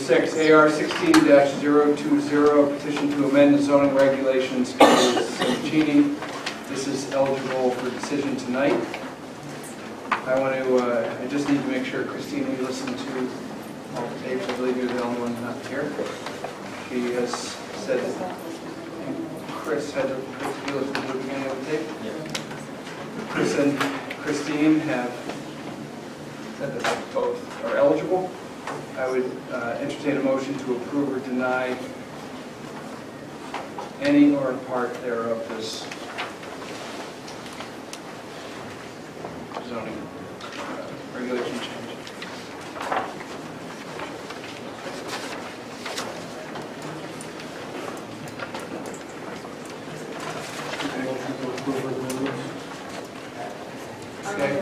6, AR 16-020, petition to amend the zoning regulations. Kim Simoncini. This is eligible for decision tonight. I just need to make sure, Christine, you listened to all the tapes. I believe you're the only one not here. She has said that Chris had to listen to the beginning of the tape. Chris and Christine have said that both are eligible. I would entertain a motion to approve or deny any or part thereof this zoning regulation change. Okay.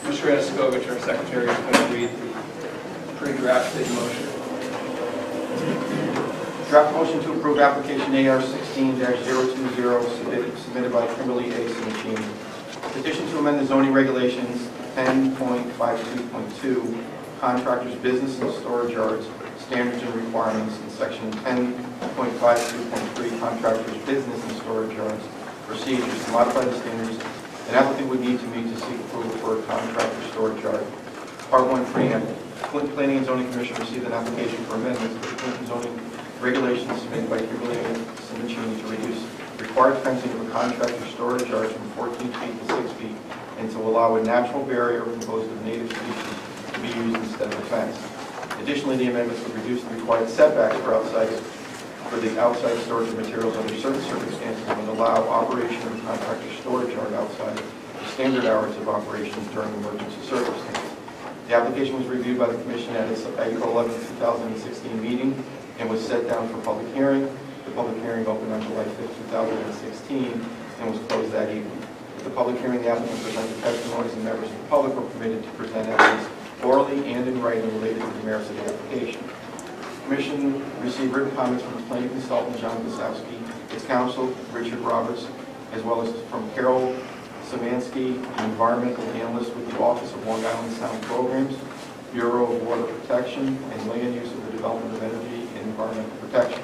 Mr. Ediskovich, our secretary, is going to read the pre-drafted motion. Draft motion to approve application AR 16-020 submitted by Kimberly A. Simoncini. Petition to amend the zoning regulations 10.52.2 contractors business and storage yards standards and requirements in section 10.52.3 contractors business and storage yards procedures to modify the standards an applicant would need to meet to seek approval for a contractor storage yard. Part 1 preamble. Clinton Planning and Zoning Commission received an application for amendments to the Clinton zoning regulations submitted by Kimberly A. Simoncini to reduce required fencing of a contractor storage yard from 14 feet to 6 feet and to allow a natural barrier composed of native species to be used instead of a fence. Additionally, the amendments would reduce the required setbacks for the outside storage of materials under certain circumstances and allow operation of a contractor storage yard outside the standard hours of operations during emergency circumstances. The application was reviewed by the Commission at its April 11, 2016 meeting and was set down for public hearing. The public hearing opened on July 5, 2016 and was closed that evening. At the public hearing, the applicant presented testimonies and members of the public were permitted to present evidence orally and in writing related to the merits of the application. The Commission received written comments from the planning consultant, John Gosowski, its counsel, Richard Roberts, as well as from Carol Szymanski, an environmental analyst with the Office of Long Island Sound Programs, Bureau of Water Protection, and Land Use of the Development of Energy and Environmental Protection.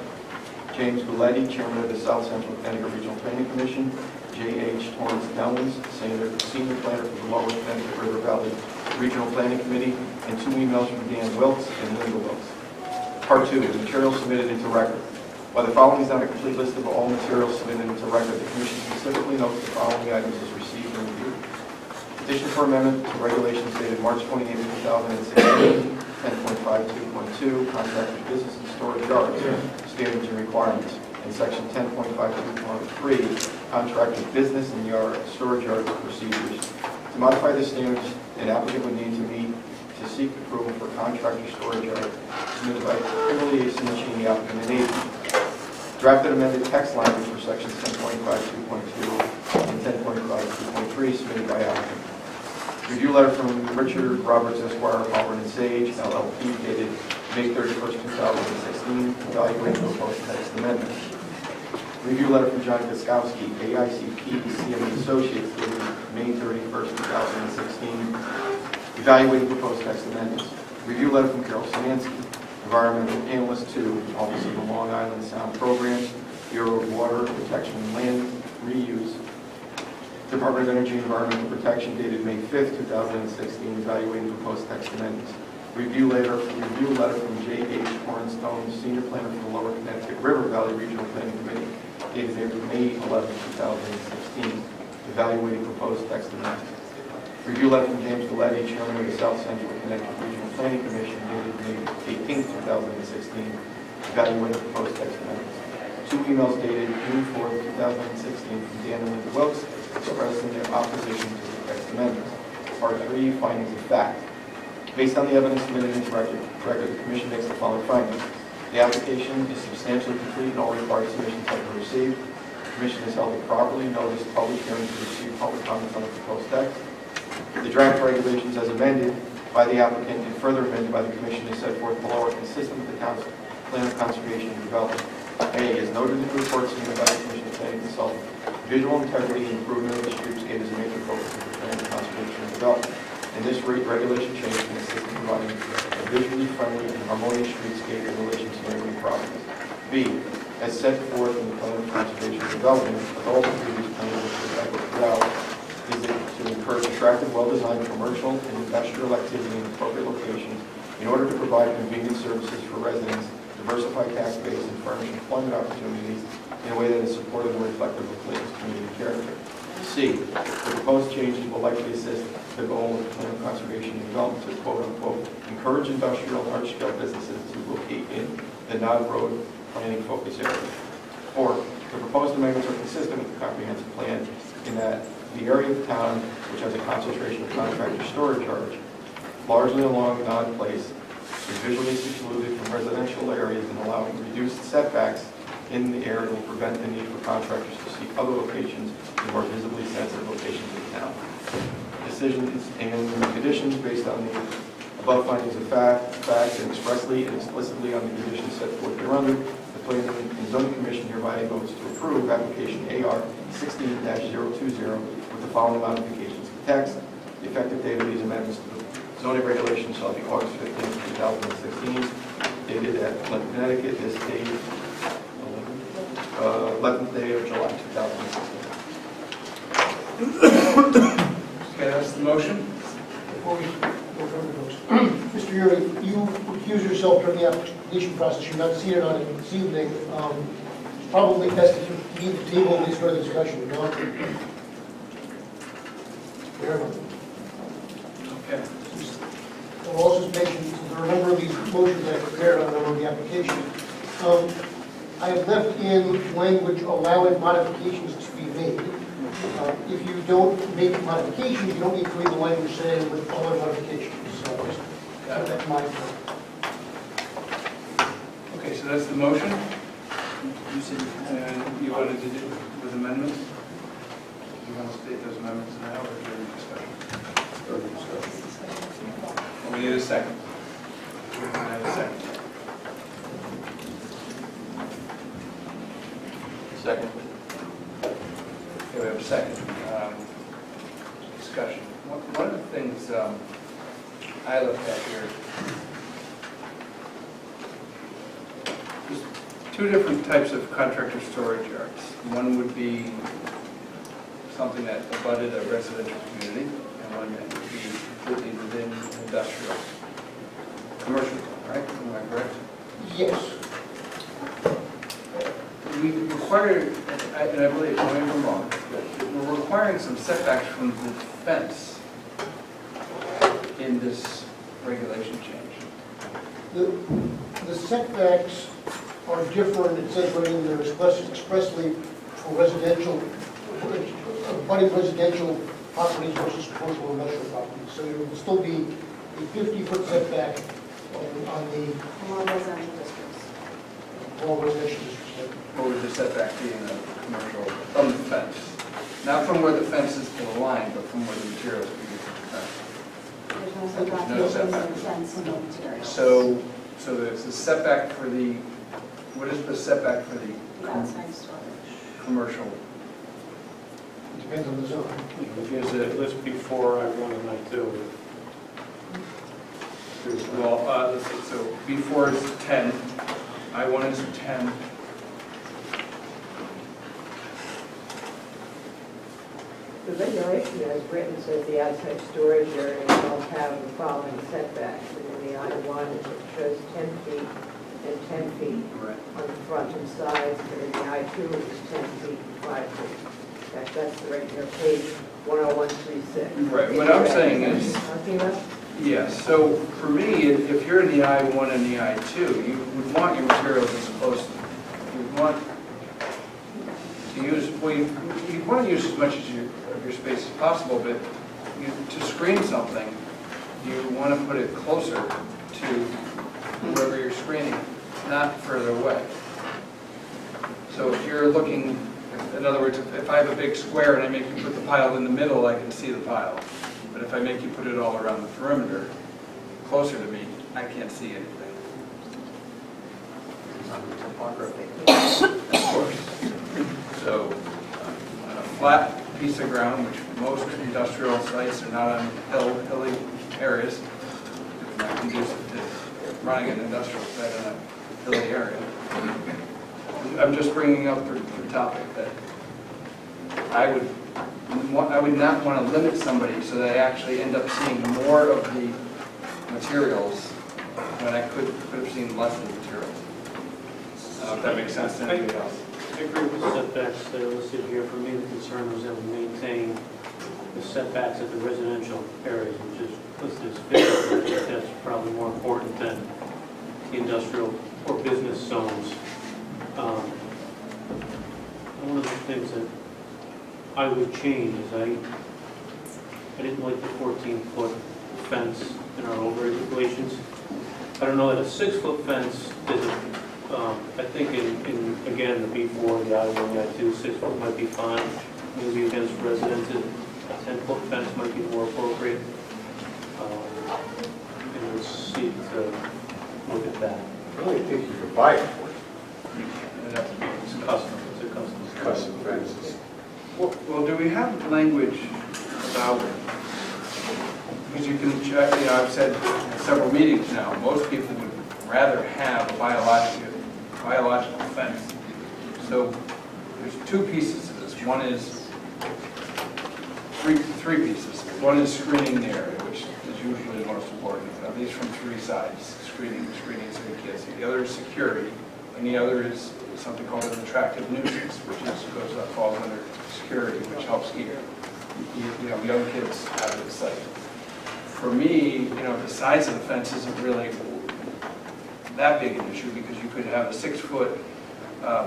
James Gulletti, Chairman of the South Central Connecticut Regional Planning Commission, J.H. Torrance Nellens, Senior Planner for the Lower Connecticut River Valley Regional Planning Committee, and 2 emails from Dan Wilkes and Linda Wilkes. Part 2, the materials submitted into record. While the following is not a complete list of all materials submitted into record, the Commission specifically notes the following items as received and reviewed. Petition for amendment to regulations dated March 28, 2016, 10.52.2, contractors business and storage yards, standards and requirements, and section 10.52.3, contractors business and storage yards procedures. To modify the standards, an applicant would need to meet to seek approval for contractor storage yard submitted by Kimberly A. Simoncini, applicant and agent. Drafted amended text language for sections 10.52.2 and 10.52.3 submitted by applicant. Review letter from Richard Roberts, Esquire, Halpern & Sage, LLP, dated May 31st, 2016, evaluating proposed text amendments. Review letter from John Gosowski, AICP, CME Associates, dated May 31st, 2016, evaluating proposed text amendments. Review letter from Carol Szymanski, Environmental Analyst 2, Office of the Long Island Sound Programs, Bureau of Water Protection and Land Reuse, Department of Energy and Environmental Protection, dated May 5th, 2016, evaluating proposed text amendments. Review letter from J.H. Cornerstone, Senior Planner for the Lower Connecticut River Valley Regional Planning Committee, dated May 11, 2016, evaluating proposed text amendments. Review letter from James Gulletti, Chairman of the South Central Connecticut Regional Planning Commission, dated May 18, 2016, evaluating proposed text amendments. 2 emails dated June 4, 2016, from Dan and Linda Wilkes, expressing their opposition to the text amendments. Part 3, findings of fact. Based on the evidence submitted into record, the Commission makes the following findings. The application is substantially complete and all required submissions have been received. The Commission has held a properly noticed public hearing to receive public comments on the proposed text. The draft regulations as amended by the applicant and further amended by the Commission is set forth below are consistent with the Council Plan of Conservation and Development. A, as noted in the report submitted by the Commission Planning Consultant, Visual integrity and improvement of the streetscape is a major focus of the plan of conservation and development. And this regulation change can assist in providing a visually friendly and harmonious streetscape in relation to neighboring properties. B, as set forth in the plan of conservation and development, the goal of the previous plan, which was echoed throughout, is to encourage attractive, well-designed commercial and industrial activity in appropriate locations in order to provide convenient services for residents, diversify tax base, and furnish employment opportunities in a way that is supportive and reflective of Clayton's community character. C, the proposed changes will likely assist the goal of the plan of conservation and development to quote-unquote encourage industrial and large-scale businesses to locate in the non-road planning focus area. 4, the proposed amendments are consistent with the comprehensive plan in that the area of town which has a concentration of contractor storage yards, largely along Nod Place, is visually secluded from residential areas and allowing reduced setbacks in the area will prevent the need for contractors to seek other locations in more visibly sensitive locations in town. Decisions and conditions based on the above findings of fact and expressly and explicitly on the conditions set forth hereunder, the Planning and Zoning Commission hereby votes to approve application AR 16-020 with the following modifications to text. The effective date of these amendments to the zoning regulations shall be August 15, 2016, dated at Connecticut, this date, 11th day of July 2016. Okay, that's the motion. Before we go further, folks, Mr. Neri, you recuse yourself from the application process. You're not seated on it this evening. It's probably best if you leave the table and leave further discussion. You know? Fair enough. Okay. I'll also mention there are a number of these motions I prepared on the application. I have left in language allowing modifications to be made. If you don't make modifications, you don't need to leave the language saying with other modifications. So just that's my point. Okay, so that's the motion. You said, and you wanted to do with amendments? Do you want to state those amendments now or during discussion? During discussion. Well, we need a second. We need a second. Second. Okay, we have a second. Discussion. One of the things I looked at here, there's two different types of contractor storage yards. One would be something that abutted a residential community, and one that would be completely within industrial, commercial, right? Am I correct? Yes. We require, and I believe, tell me if I'm wrong, but we're requiring some setbacks from the fence in this regulation change. The setbacks are different. It says right in there expressly for residential, abutting residential properties versus commercial and industrial properties. So there will still be a 50-foot setback on the All residential districts. all residential districts. Or would the setback be in the commercial, from the fence? Not from where the fence is to the line, but from where the materials are used for the fence. There's no setback, No no setback. fence, and no materials. So there's the setback for the, what is the setback for the The outside storage. commercial? It depends on the zone. Is it, That's before I-1 and I-2. well, let's see, so B4 is 10, I1 is 10. The regulation as written says the outside storage area shall have the following setbacks. And in the I-1, it shows 10 feet and 10 feet Right. on the front and sides, and in the I-2, it's 10 feet and 5 feet. That's the regular page 10136. Right, what I'm saying is, Talking about? yes, so for me, if you're in the I1 and the I2, you would want your materials as close, you'd want to use, well, you'd want to use as much of your space as possible, but to screen something, you want to put it closer to wherever you're screening, not further away. So if you're looking, in other words, if I have a big square and I make you put the pile in the middle, I can see the pile. But if I make you put it all around the perimeter, closer to me, I can't see anything. Of course. So, flat piece of ground, which most industrial sites are not on hilly areas. It's not conducive to running an industrial site on a hilly area. I'm just bringing up the topic that I would not want to limit somebody so they actually end up seeing more of the materials when I could have seen less of the materials. I don't know if that makes sense to anybody else. I agree with the setbacks that are listed here. For me, the concern was that we maintain the setbacks at the residential areas, which is listed as 50. I think that's probably more important than the industrial or business zones. One of the things that I would change is I didn't like the 14-foot fence in our overlay regulations. I don't know that a 6-foot fence is I think again, the B4, the I1, the I2, 6-foot might be fine. Maybe against residents, a 10-foot fence might be more appropriate. And we'll see to look at that. I don't think you could buy it for it. It'd have to be It's custom, it's a custom. Custom fences. Well, do we have language about, because you can check, I've said in several meetings now, most people would rather have a biological fence. So there's two pieces to this. One is, three pieces. One is screening the area, which is usually the most important, at least from three sides, screening so you can't see. The other is security, and the other is something called an attractive nuisance, which falls under security, which helps keep young kids out of the site. For me, the size of the fence isn't really that big an issue, because you could have a 6-foot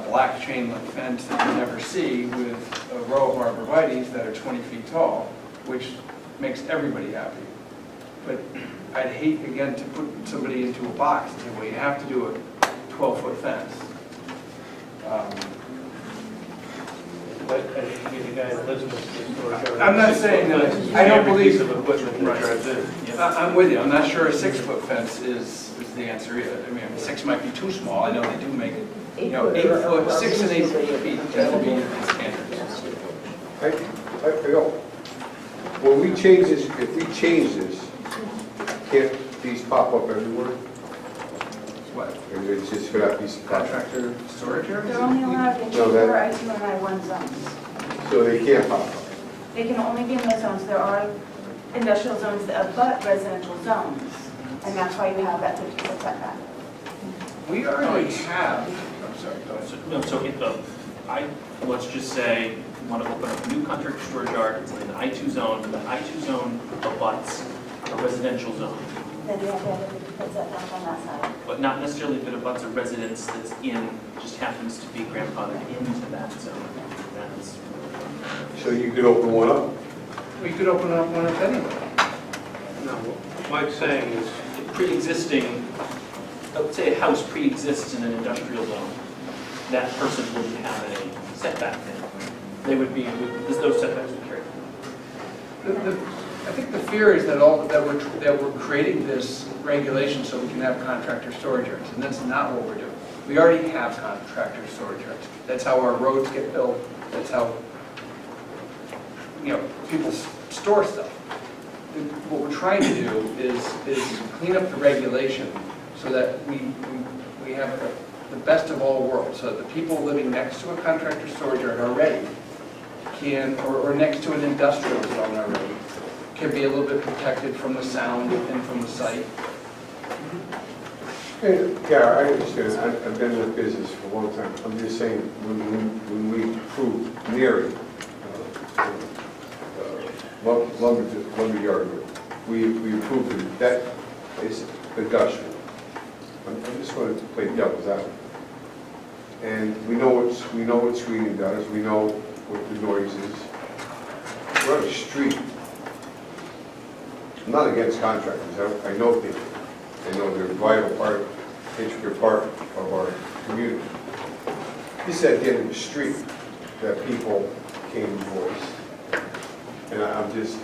black chain link fence that you never see with a row of arborvitaes that are 20 feet tall, which makes everybody happy. But I'd hate, again, to put somebody into a box and say, well, you have to do a 12-foot fence. I'm not saying that, I don't believe, of equipment that drives in. I'm with you, I'm not sure a 6-foot fence is the answer either. I mean, 6 might be too small, I know they do make it, 8 foot, 6 and 8 feet tend to be the standards. I go. When we change this, if we change this, can't these pop up everywhere? What, Or it's just for that piece of contract? contractor storage They're area? only allowed in No, that- I2 and I1 zones. So they can't pop up? They can only be in those zones. There are industrial zones that abut residential zones, and that's why you have that 50-foot setback. We already have, I'm sorry, go ahead. No, so let's just say you want to open up a new contractor storage yard, it's in an I2 zone, and the I2 zone abuts a residential zone, Then you have to have a 50-foot setback on that side. but not necessarily if it abuts a residence that's just happens to be grandfathered into that zone. That's, So you could open one up? We could open up one up anyway. No, what Mike's saying is, pre-existing, let's say a house pre-exists in an industrial zone, that person wouldn't have any setback then. They would be, those setbacks would carry. I think the fear is that we're creating this regulation so we can have contractor storage yards, and that's not what we're doing. We already have contractor storage yards. That's how our roads get built. That's how people store stuff. What we're trying to do is clean up the regulation so that we have the best of all worlds, so that the people living next to a contractor storage yard already can, or next to an industrial zone already, can be a little bit protected from the sound and from the sight. Yeah, I understand. I've been in the business for a long time. I'm just saying, when we approved Neri, lumber yard, we approved it. That is industrial. I'm just going to play devil's advocate. And we know what screening does. We know what the noise is. We're on the street. I'm not against contractors. I know people. I know they're a vital part, intricate part of our community. This is at the end of the street that people came to voice. And I just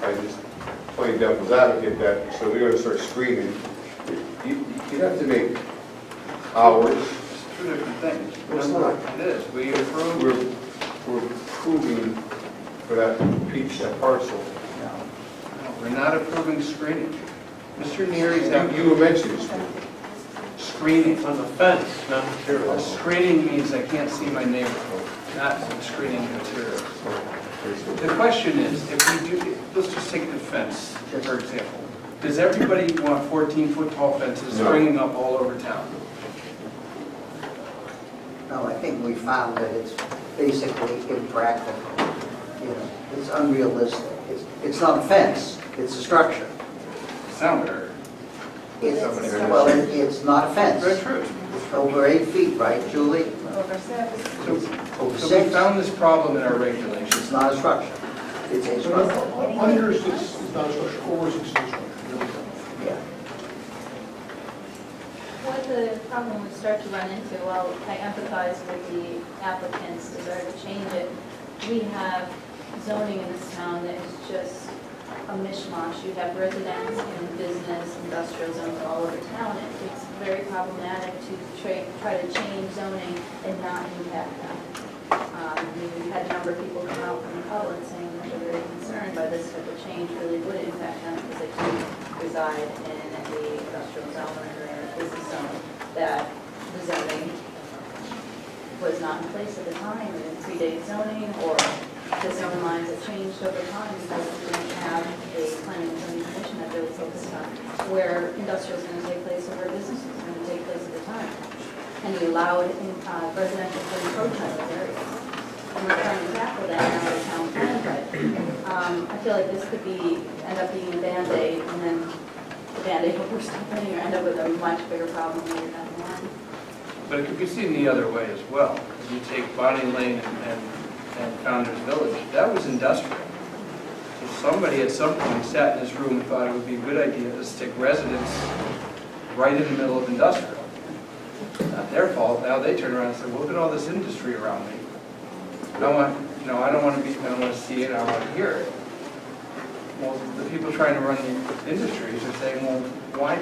playing devil's advocate that, so they're going to start screaming. You have to make hours. It's two different things. It's not. It is. We approve. We're approving for that piece, that parcel. We're not approving screening. Mr. Neri's out You mentioned it. screening. On the fence, not material. Screening means I can't see my neighbor, not screening material. The question is, if we do, let's just take the fence, for example. Does everybody want 14-foot tall fences No. springing up all over town? No, I think we found that it's basically impractical. You know, it's unrealistic. It's not a fence, it's a structure. Sound better. It's not a Very fence. true. Over 8 feet, right, Julie? Over 6. Over So we 6, found this problem in our regulations. it's not a structure. It's a structure. Under 6 is not a structure, over 6 is a structure. Yeah. What the problem we start to run into, while I empathize with the applicant's desire to change it, we have zoning in this town that is just a mishmash. You have residents and business, industrial zones all over town. It's very problematic to try to change zoning and not impact them. We've had a number of people come out from the public saying that they're very concerned by this type of change really would impact them because they do reside in the industrial zone or business zone, that the zoning was not in place at the time, and it predated zoning, or the zone lines have changed over time because we didn't have a planning and zoning commission that really focused on where industrial is going to take place or where business is going to take place at the time. And we allowed residential to encroach on those areas. And we're trying to tackle that now with town plan, but I feel like this could end up being a Band-Aid, and then the Band-Aid will burst opening or end up with a much bigger problem later down the line. But it could be seen the other way as well. If you take Bonnie Lane and Founder's Village, that was industrial. So somebody at some point sat in this room and thought it would be a good idea to stick residents right in the middle of industrial. Not their fault. Now they turn around and say, well, look at all this industry around me. I don't want to see it, I don't want to hear it. Well, the people trying to run the industries are saying, well, why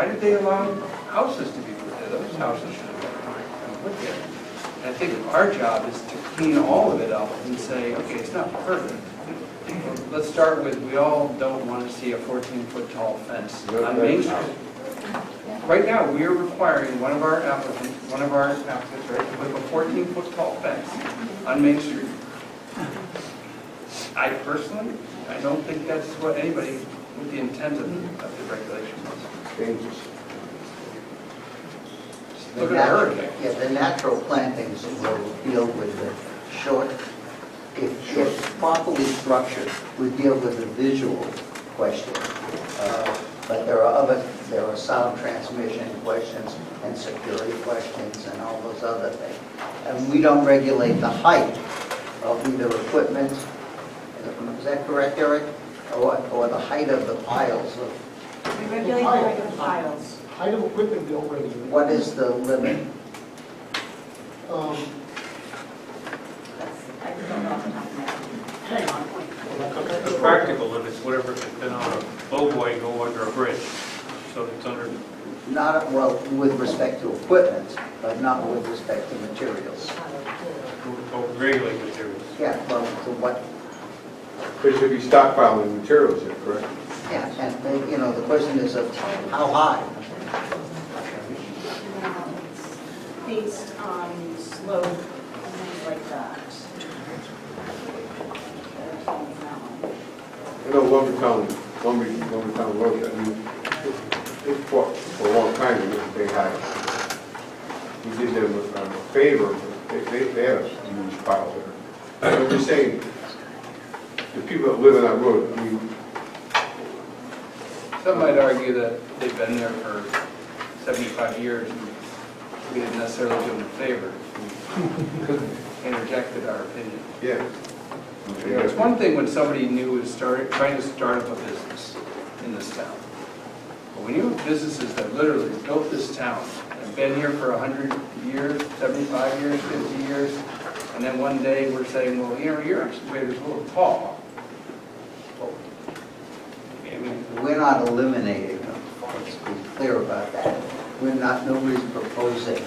did they allow houses to be put there? Those houses should have been put there. And I think our job is to clean all of it up and say, okay, it's not perfect. Let's start with, we all don't want to see a 14-foot tall fence on Main Street. Right now, we are requiring one of our applicants, right, to put a 14-foot tall fence on Main Street. I personally, I don't think that's what anybody with the intent of the regulation was. Dangerous. Look at a hurricane. Yeah, the natural plantings will deal with the short, if properly structured, would deal with the visual question. But there are sound transmission questions and security questions and all those other things. And we don't regulate the height of either equipment, is that correct, Eric? Or the height of the piles of, We regulate the height of piles. Height of equipment, we don't regulate. what is the limit? Um, I don't know off the top of my head. Hang on. The practical limits, whatever can fit on a bowboy go under a bridge, so it's under, Not, well, with respect to equipment, but not with respect to materials. regulate materials. Yeah, well, to what, There should be stockpiling materials here, correct? yeah, and, the question is of how high? Based on slope and things like that. I know Lumbertown Road, I mean, they fought for a long time to get the big high. We did them a favor, they had a huge pile there. I'm just saying, the people that live on that road, I mean, Some might argue that they've been there for 75 years, and we didn't necessarily do them a favor. We interjected our opinion. yeah. You know, it's one thing when somebody new is trying to start up a business in this town. But when you have businesses that literally built this town and been here for 100 years, 75 years, 50 years, and then one day we're saying, well, your excavator's a little tall. Well, I mean, We're not eliminating them, let's be clear about that. Nobody's proposing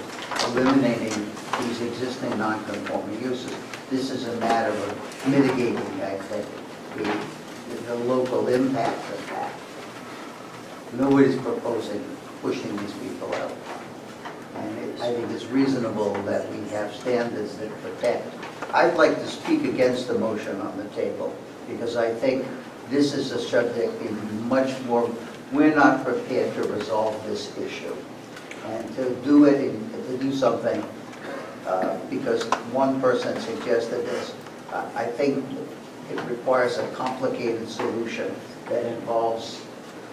eliminating these existing non-conforming uses. This is a matter of mitigating, I think, the local impact of that. Nobody's proposing pushing these people out. And I think it's reasonable that we have standards that protect. I'd like to speak against the motion on the table, because I think this is a subject in much more, we're not prepared to resolve this issue. And to do it, to do something, because one person suggested this, I think it requires a complicated solution that involves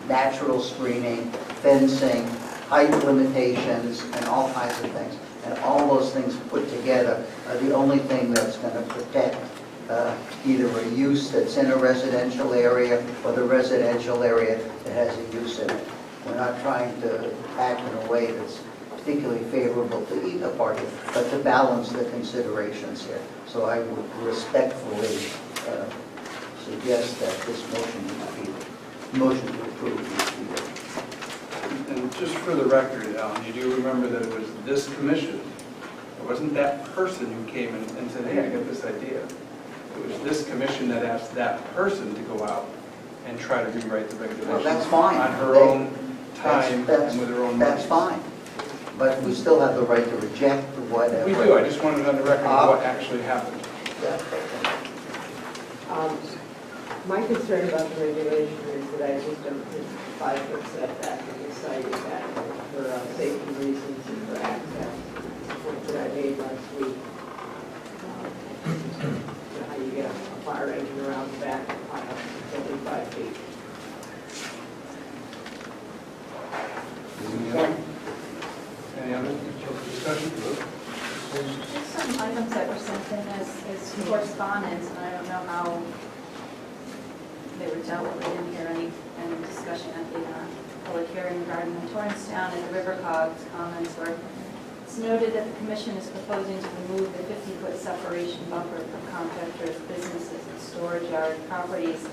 natural screening, fencing, height limitations, and all kinds of things. And all those things put together are the only thing that's going to protect either a use that's in a residential area or the residential area that has a use in it. We're not trying to act in a way that's particularly favorable to either party, but to balance the considerations here. So I would respectfully suggest that this motion to approve be defeated. And just for the record, Alan, you do remember that it was this commission, it wasn't that person who came and said, hey, I got this idea. It was this commission that asked that person to go out and try to rewrite the regulations. Well, that's fine. On her own time and with her own money. That's fine. But we still have the right to reject whatever. We do, I just wanted on the record what actually happened. Yeah. My concern about the regulation is that I just don't think 5-foot setback in this site is adequate for safety reasons and for access. It's a point that I made last week. How you get a fire engine around the back of the pile, it's only 5 feet. Any other discussion? Just some items that were sent in as correspondence, and I don't know how they were dealt with. I didn't hear any discussion at the public hearing regarding the Torranstown and the River Cogs comments where it's noted that the commission is proposing to remove the 50-foot separation buffer from contractors' businesses and storage yard properties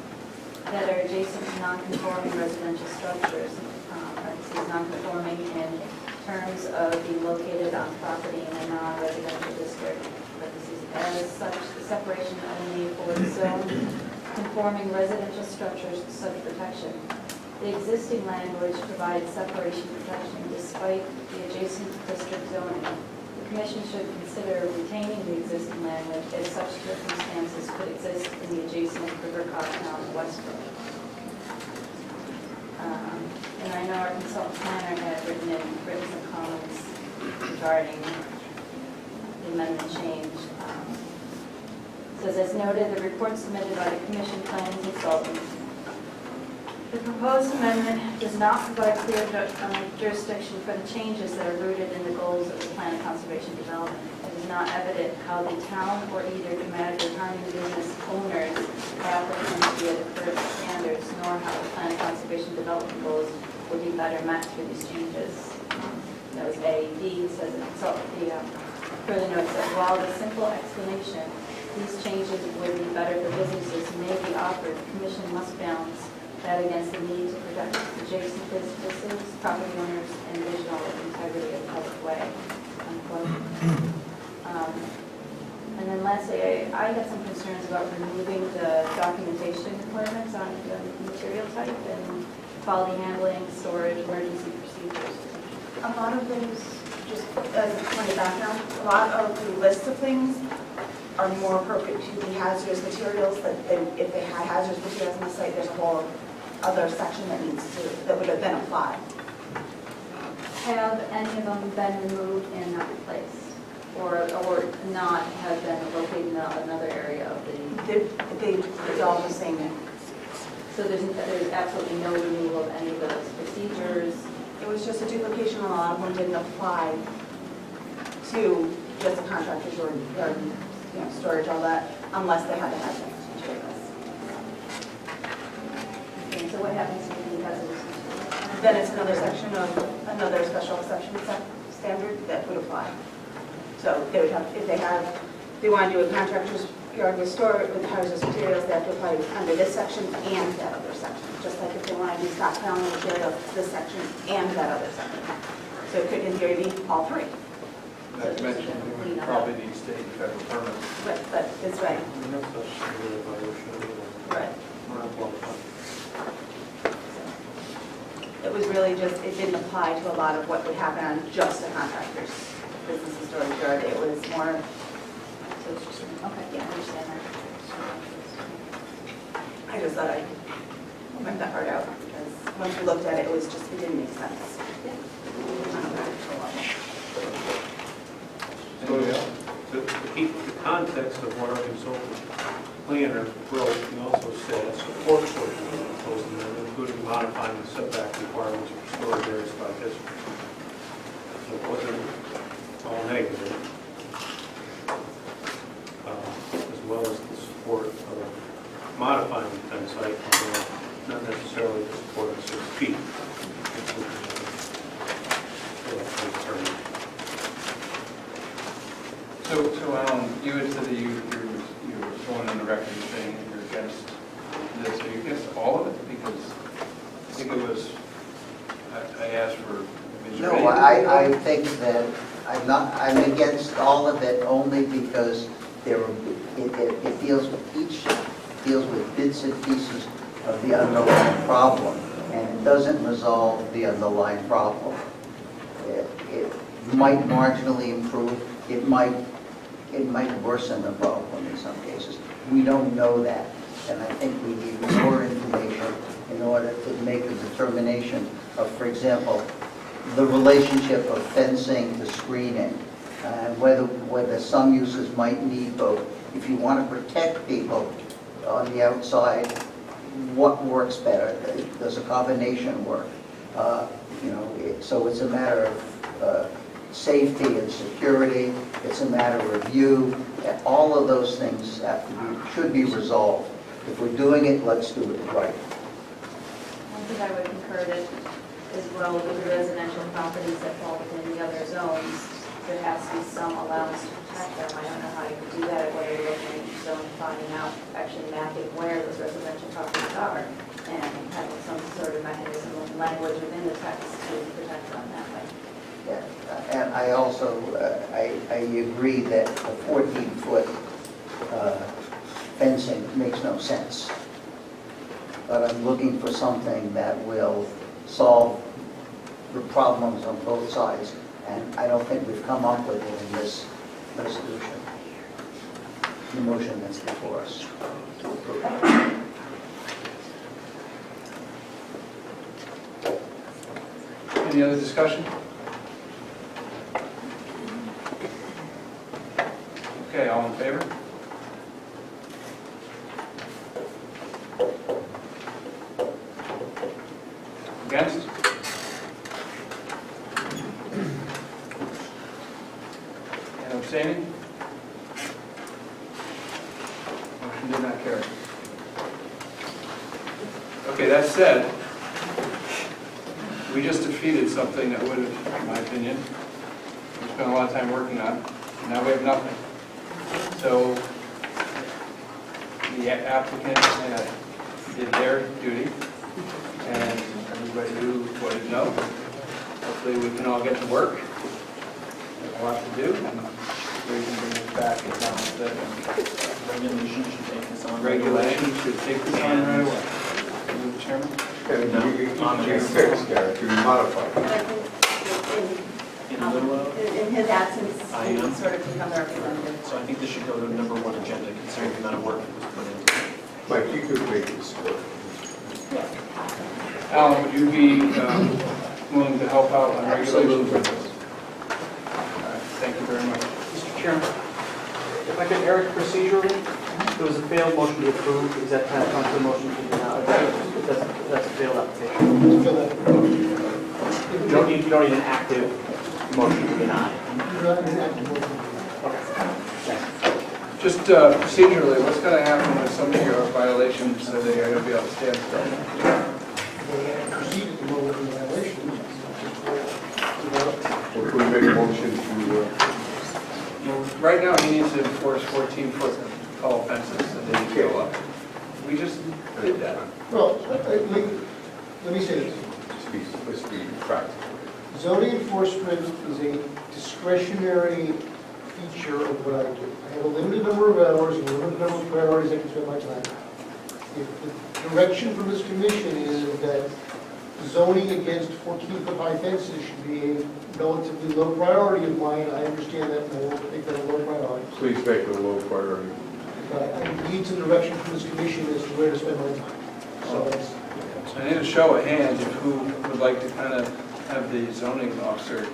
that are adjacent to non-conforming residential structures, parentheses, non-conforming in terms of being located on property in a non-residential district, parentheses. As such, the separation only affords zone conforming residential structures such protection. The existing language provides separation protection despite the adjacent district zoning. The commission should consider retaining the existing language as such circumstances could exist in the adjacent River Cogtown Westbrook. And I know our consultant planner had written some comments regarding the amendment change. Says, as noted, the report submitted by the commission planning consultant. The proposed amendment does not provide clear jurisdiction for the changes that are rooted in the goals of the plan of conservation development. It is not evident how the town or either dramatic or harming business owners or applicants via the current standards, nor how the plan of conservation development goals will be better met through these changes. That was A. D says the consultant, further notes that while the simple explanation these changes would be better for businesses may be offered, the commission must balance that against the need to protect adjacent businesses, property owners, and visual integrity of the public way. Unquote. And then lastly, I had some concerns about removing the documentation requirements on the material type and quality handling, storage, emergency procedures. A lot of things, just as a point of background, a lot of the list of things are more appropriate to the hazardous materials, that if they had hazardous materials on the site, there's a whole other section that would have been applied. Have any of them been removed and not replaced? Or not have been located in another area of the... It's all the same. So there's absolutely no removal of any of those procedures? It was just a duplication, a lot of them didn't apply to just the contractors or storage, all that, unless they had to have things materials. Okay, so what happens if the hazardous materials? Then it's another section of, another special exception standard that would apply. So they would have, if they want to do a contractor's yard with hazardous materials, they have to apply under this section and that other section. Just like if they want to do stockpiling materials, this section and that other section. So it could in theory be all three. Not to mention, it would probably need state and federal permits. But it's right, No such severe violation. right. We're not qualified. It was really just, it didn't apply to a lot of what would happen on just a contractor's business and storage yard. It was more, So it's just, okay, yeah, I understand that. I just thought I'd point that part out because once we looked at it, it was just, it didn't make sense. On a practical level. Anybody else? To keep the context of what our consultant planner wrote, he also said support for the proposed amendment, including modifying the setback requirements for storage areas by district. So it wasn't all negative, as well as the support of modifying the fence height, although not necessarily the support of 6 feet. So Alan, you had said that you were going on the record saying that you're against this. Are you against all of it? Because I think it was, I asked for. No, I think that I'm against all of it only because it deals with bits and pieces of the underlying problem, and it doesn't resolve the underlying problem. It might marginally improve, it might worsen the problem in some cases. We don't know that, and I think we need more information in order to make a determination of, for example, the relationship of fencing to screening, and whether some uses might need both. If you want to protect people on the outside, what works better? Does a combination work? So it's a matter of safety and security. It's a matter of view. All of those things should be resolved. If we're doing it, let's do it right. I think I would concur that as well with the residential properties that fall within the other zones, there has to be some allowance to protect them. I don't know how you could do that, whether you're looking at each zone, finding out, actually mapping where those residential properties are, and having some sort of mechanism of language within the text to protect them that way. Yeah, and I also, I agree that the 14-foot fencing makes no sense. But I'm looking for something that will solve the problems on both sides, and I don't think we've come up with it in this resolution, the motion that's before us. Any other discussion? Okay, all in favor? Against? And abstaining? Motion did not carry. Okay, that said, we just defeated something that would have, in my opinion, we spent a lot of time working on, and now we have nothing. So the applicant did their duty, and everybody who voted no. Hopefully we can all get to work. There's a lot to do, and we can bring it back and balance it. Regulation should take this on. Regulations should take this on right away. Mr. Chairman? You can fix, Gary, you can modify. But I think in his absence, I he am. sort of become the representative. So I think this should go to number 1 agenda, considering the amount of work that was put into it. Mike, you could make this work. Alan, would you be willing to help out on regulations? Absolutely. All right, thank you very much. Mr. Chairman, if I could, Eric, procedurally, there was a failed motion to approve. Does that kind of come to a motion to deny? That's a failed application. Fill that. You don't need an active motion to deny. You're not in active motion. Just procedurally, what's going to happen with some of your violations that they are going to be able to stand still? They proceeded to roll over the violations. Or could we make a motion to, Right now, he needs to enforce 14-foot tall fences and they need to go up. We just did that. Well, let me say this. let's be practical. Zoning enforcement is a discretionary feature of what I do. I have a limited number of hours and a limited number of priorities I can spend my time on. If the direction from this commission is that zoning against 14-foot high fences should be a relatively low priority of mine, I understand that, and I will make that a low priority. Please make it a low priority. But I need some direction from this commission as to where to spend my time. So that's, I need a show of hands of who would like to kind of have the zoning officer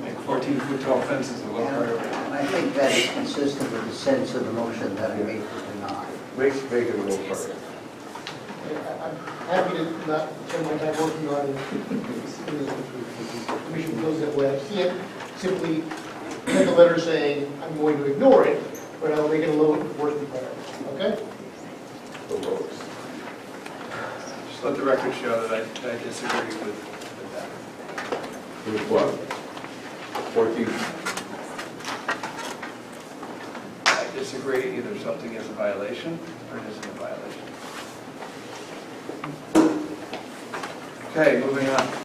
make 14-foot tall fences a low priority. And I think that is consistent with the sense of the motion that I made to deny. Make it a low priority. I'm happy to not spend my time working on it. The commission feels that way. I can't simply send a letter saying I'm going to ignore it, but I'll make it a low enforcement priority, okay? The lowest. Just let the record show that I disagree with that. With what? 14. I disagree, either something is a violation or it isn't a violation. Okay, moving on.